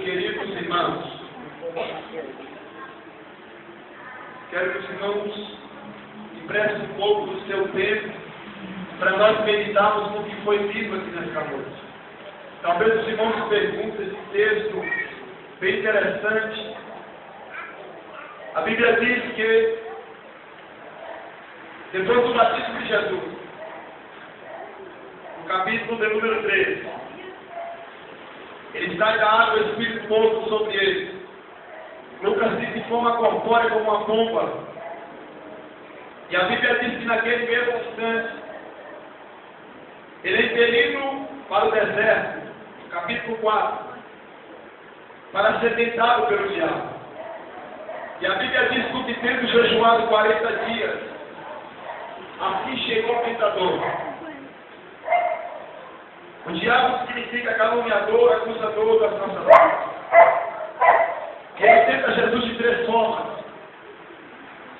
queridos irmãos, quero que os irmãos emprestem um pouco do seu tempo para nós meditarmos no que foi dito aqui nesta noite. Talvez os irmãos se perguntem esse texto bem interessante. A Bíblia diz que depois do batismo de Jesus, no capítulo de número 13, ele sai da água, o Espírito pousa sobre ele. Lucas diz de forma corpórea como uma pomba. E a Bíblia diz que naquele mesmo instante, ele é impelido para o deserto, no capítulo 4, para ser tentado pelo diabo. E a Bíblia diz que tendo jejuado 40 dias, assim chegou o tentador. O diabo significa caluniador, acusador das nossas vidas. Ele tenta Jesus de três formas.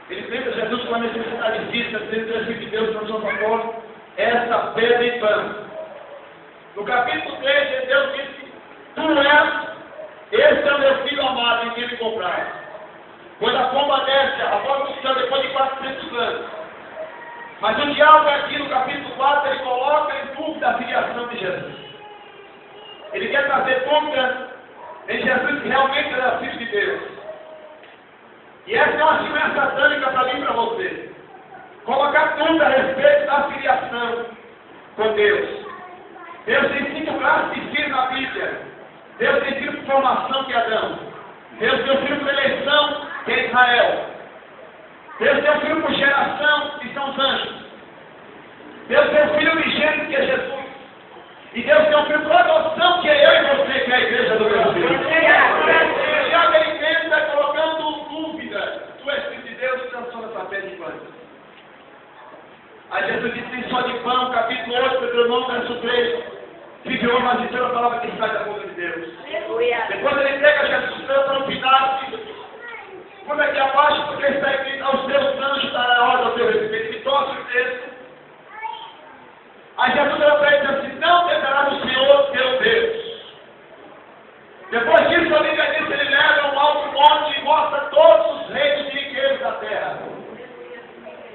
Ele tenta Jesus com a necessidade física, dizendo que o Filho de Deus transforma essa pedra em pão. No capítulo 3, Deus disse: Tu esse é o meu filho amado em quem me compraste. Quando a pomba desce, a pomba funciona depois de 400 anos. Mas o diabo aqui no capítulo 4, ele coloca em dúvida a filiação de Jesus. Ele quer trazer dúvida em Jesus que realmente era filho de Deus. E essa é uma ciência satânica para mim e para você. Colocar dúvida a respeito da filiação com Deus. Deus tem 5 classes de filhos na Bíblia. Deus tem filho por formação, que é Adão. Deus tem filho por eleição, que é Israel. Deus tem filho por geração, que são os anjos. Deus tem filho unigênito, que é Jesus. E Deus tem um filho por adoção, que é eu e você, que é a igreja do meu Deus. E a igreja está colocando dúvida. Tu és filho de Deus, transforma essa pedra em pão. Aí Jesus disse: tem só de pão, capítulo 8, Deuteronômio, verso 3. Vive o homem a palavra que sai da boca de Deus. Depois ele pega Jesus para o final, quando aqui abaixo, porque está escrito: aos teus anjos dará ordem ao teu respeito. Ele torce o texto. Aí Jesus olha para ele e diz assim: não tentará no Senhor teu Deus. Depois disso, a Bíblia diz que ele leva um alto monte e mostra todos os reinos e riquezas da terra.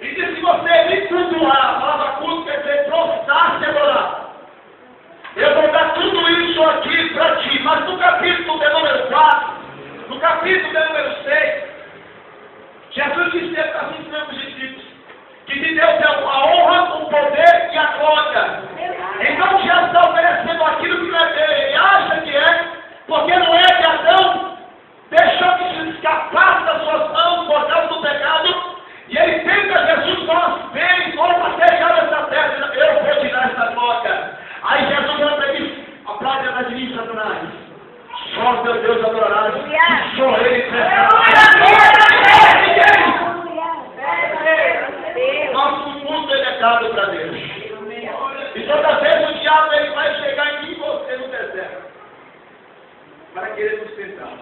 E diz: se você me cultuar, a palavra culto quer dizer prostrar-se e adorar. Eu vou dar tudo isso aqui para ti. Mas no capítulo de número 4, no capítulo de número 6, Jesus disse assim para os discípulos: que de Deus é a honra, o poder e a glória. Então Jesus está oferecendo aquilo que não é dele. Ele acha que é, porque não é que Adão deixou que se escapasse das suas mãos por causa do pecado. E ele tenta Jesus nós bem, vamos deixar essa terra, eu vou tirar essa glória. Aí Jesus olha para ele: aplaude de mim, Satanás. Só teu Deus adorarás, e só ele nosso mundo é dado para Deus. E toda vez o diabo ele vai chegar em mim e você no deserto para querer nos tentar.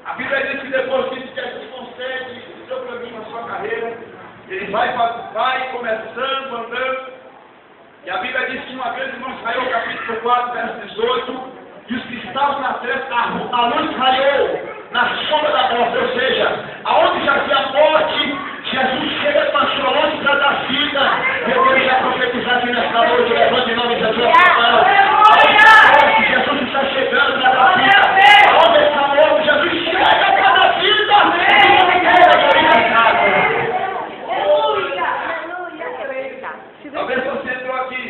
A Bíblia diz que depois disso que Jesus consegue o seu caminho na sua carreira, ele vai começando, andando. E a Bíblia diz que uma vez irmão saiu, capítulo 4, verso 18, e os que estavam na treva, a luz raiou na sombra da morte, ou seja, aonde já havia morte, Jesus chega com a sua luz para dar vida. Eu quero já profetizar aqui nesta noite, levando em nome de Jesus. Aonde Jesus está chegando para dar vida, aonde está morto, Jesus chega para dar vida. Talvez você entrou aqui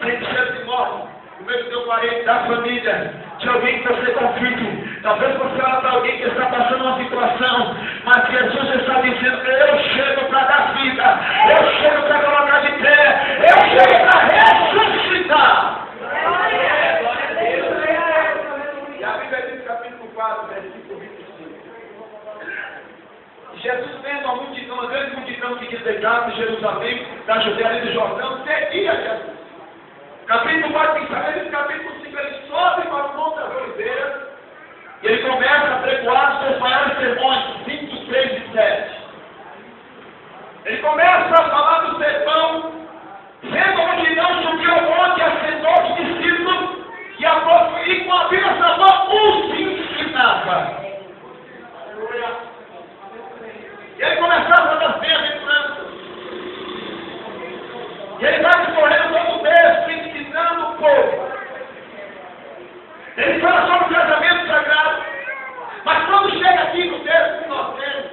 sem cheiro de morte, no meio do teu parente, da família, de alguém que está sem conflito. Talvez você olhe para alguém que está passando uma situação, mas Jesus está dizendo: eu chego para dar vida, eu chego para colocar de pé, eu chego para ressuscitar. E a Bíblia diz, capítulo 4, versículo 25. Jesus vendo a multidão, a grande multidão que ia deitar em Jerusalém, da Judéia e do Jordão, seguia Jesus. Capítulo 4, capítulo 5, ele sobe para o Monte das Oliveiras e ele começa a pregoar os seus maiores sermões, 5, 6 e 7. Ele começa a falar do sermão, vendo a multidão subiu ao monte, assentou os discípulos e com a Bíblia na mão, Ele fala sobre o casamento sagrado. Mas quando chega aqui no texto que nós temos,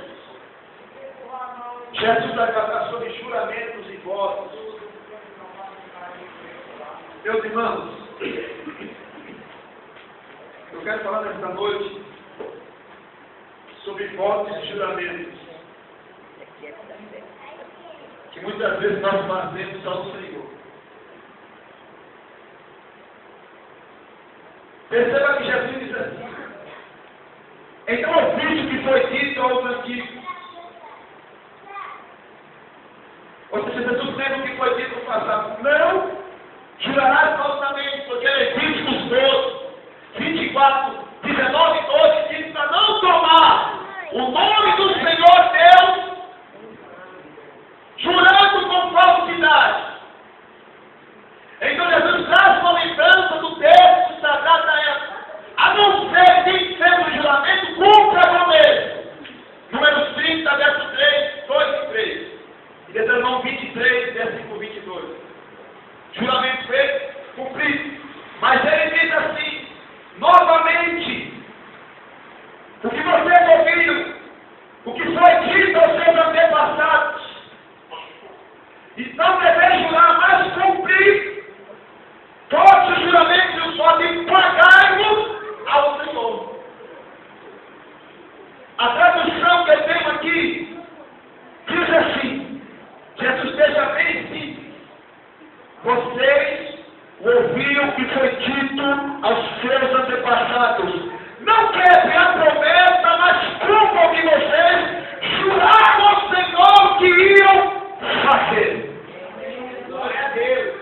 Jesus vai tratar sobre juramentos e votos. Meus irmãos, eu quero falar nesta noite sobre votos e juramentos que muitas vezes nós fazemos ao Senhor. Perceba que Jesus diz assim: então ouviste o que foi dito aos antigos. Ou seja, Jesus lembra o que foi dito no passado. Não jurarás falsamente, porque Levíticos 12, 24, 19 e 12 diz para não tomar o nome do Senhor Deus, jurando com falsidade. Então Jesus traz uma lembrança do texto sagrado da época. A não ser que seja um juramento, cumpra com ele. Números 30, verso 3, 2 e 3. E Deuteronômio 23, versículo 22. Juramento feito, cumprido. Mas ele diz assim, novamente, o que vocês ouviram, o que foi dito aos seus antepassados, e não deveis jurar, mas cumprir todos os juramentos e os votos, e pagai-vos ao Senhor. A tradução que eu tenho aqui diz assim: Jesus deixa bem simples. Vocês ouviram o que foi dito aos seus antepassados. Não quebrem a promessa, mas cumpram o que vocês juraram ao Senhor que iam fazer. Glória a Deus.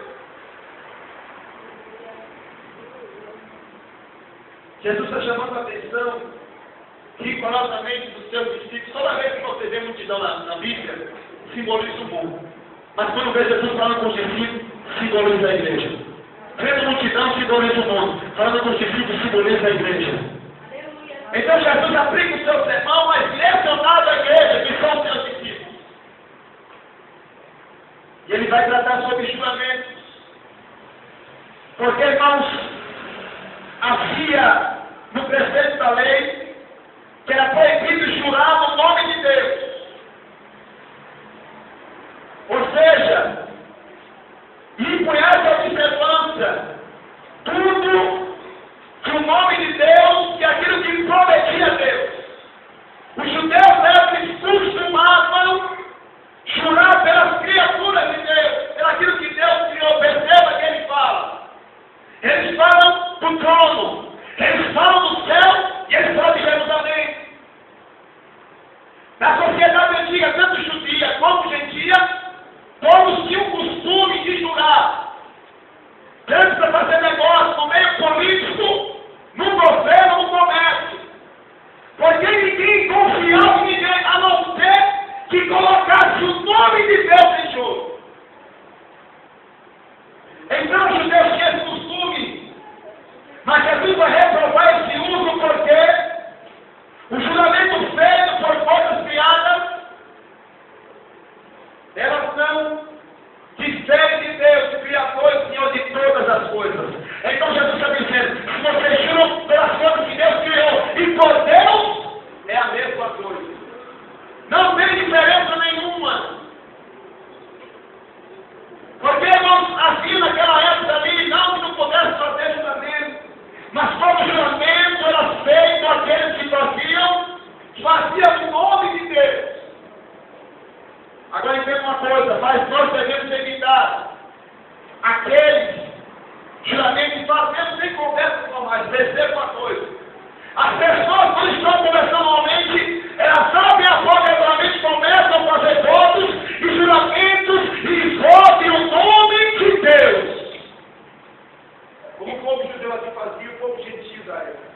Jesus está chamando a atenção rigorosamente dos seus discípulos. Toda vez que você vê multidão na Bíblia, simboliza o mundo. Mas quando vê Jesus falando com os discípulos, simboliza a igreja. Vendo multidão, simboliza o mundo. Falando com os discípulos, simboliza a igreja. Então Jesus aplica o seu sermão, mas direcionado à igreja, que são os seus discípulos. E ele vai tratar sobre juramentos. Porque, irmãos, havia no preceito da lei que era proibido jurar no nome de Deus. Ou seja, empunhar a observância tudo que o nome de Deus, que aquilo que prometia a Deus. Os judeus eles costumavam jurar pelas criaturas de Deus, pelaquilo que Deus criou. Perceba que ele fala. Eles falam do trono, eles falam do céu e eles falam de Jerusalém. Na sociedade antiga, tanto judia como gentia, todos tinham o costume de jurar. Tanto para fazer negócio no meio político, no governo, no comércio. Porque ninguém confiava em ninguém, a não ser que colocasse o nome de Deus em jogo. Então os judeus tinham esse costume. Mas Jesus vai reprovar esse uso porque o juramento feito por coisas criadas, elas são de ser de Deus, Criador e Senhor de todas as coisas. Então Jesus está dizendo, se vocês juram pelas coisas que Deus criou e por Deus, é a mesma coisa. Não tem diferença nenhuma. Porque, irmãos, assim naquela época ali, não que não pudesse fazer juramento, mas como juramento era feito aqueles que faziam o nome de Deus. Agora entenda uma coisa, mas nós devemos evitar aqueles juramentos que fazemos sem conversa normais. Perceba uma coisa, as pessoas quando estão conversando normalmente, elas sabem a forma regularmente começam a fazer votos e juramentos e votam o nome de Deus. Como o povo judeu assim fazia, o povo gentil da época.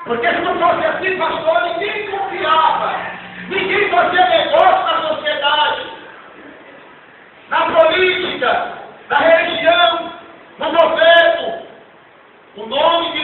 Porque se não fosse assim, pastor, ninguém confiava. Ninguém fazia negócio na sociedade, na política, na religião, no governo. O nome de